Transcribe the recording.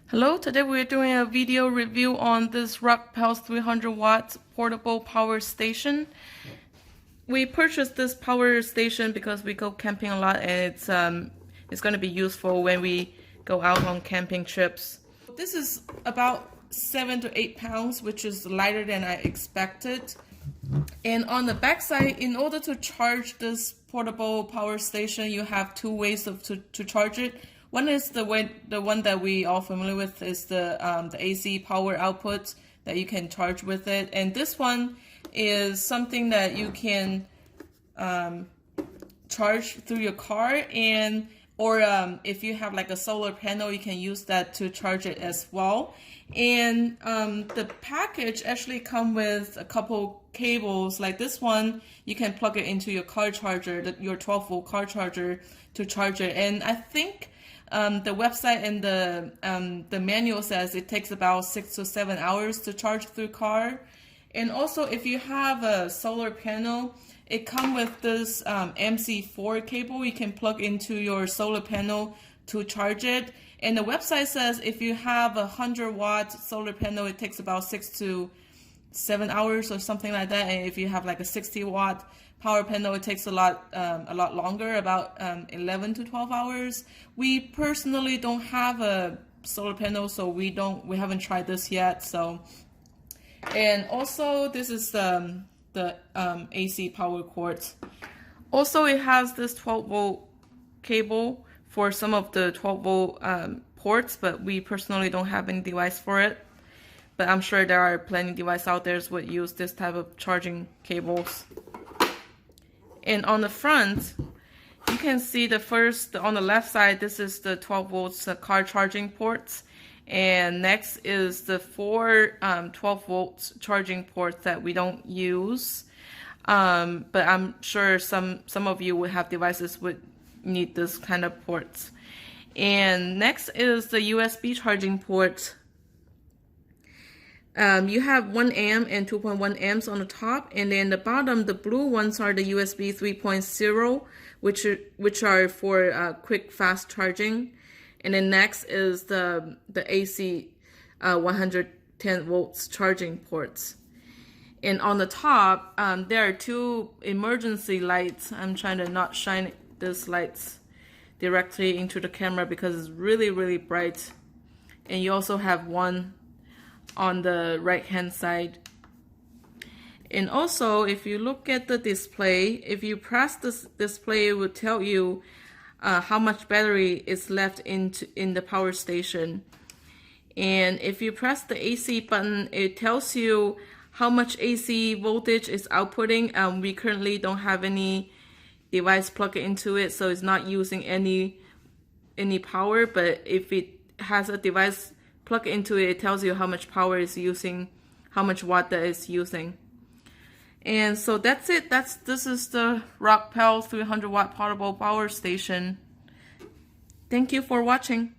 Hello, today we're doing a video review on this Rockpals 300W portable power station. We purchased this power station because we go camping a lot and it's going to be useful when we go out on camping trips. This is about 7 to 8 pounds, which is lighter than I expected. And on the back side, in order to charge this portable power station, you have two ways to charge it. One is the one that we all familiar with is the AC power output that you can charge with it, and this one is something that you can charge through your car, or if you have like a solar panel, you can use that to charge it as well. And the package actually come with a couple cables. Like this one, you can plug it into your car charger, your 12-volt car charger, to charge it. And I think the website and the manual says it takes about 6 to 7 hours to charge through car. And also, if you have a solar panel, it comes with this MC4 cable you can plug into your solar panel to charge it. And the website says if you have a 100-watt solar panel, it takes about 6 to 7 hours or something like that. And if you have like a 60-watt power panel, it takes a lot longer, about 11 to 12 hours. We personally don't have a solar panel, so we haven't tried this yet. So, and also this is the AC power cord. Also, it has this 12-volt cable for some of the 12-volt ports, but we personally don't have any device for it. But I'm sure there are plenty of devices out there that would use this type of charging cables. And on the front, you can see on the left side, this is the 12 volts car charging ports. And next is the 4 12 volts charging ports that we don't use. But I'm sure some of you would have devices would need this kind of ports. And next is the USB charging port. You have 1 amp and 2.1 amps on the top, and then the bottom, the blue ones are the USB 3.0, which are for quick fast charging. And then next is the AC 110 volts charging ports. And on the top, there are 2 emergency lights. I'm trying to not shine these lights directly into the camera because it's really, really bright. And you also have one on the right hand side. And also, if you look at the display, if you press this display, it will tell you how much battery is left in the power station. And if you press the AC button, it tells you how much AC voltage is outputting. We currently don't have any device plugged into it, so it's not using any power. But if it has a device plug into it, it tells you how much power it's using, how much watt that it's using. And so that's it. This is the Rockpals 300-watt portable power station. Thank you for watching.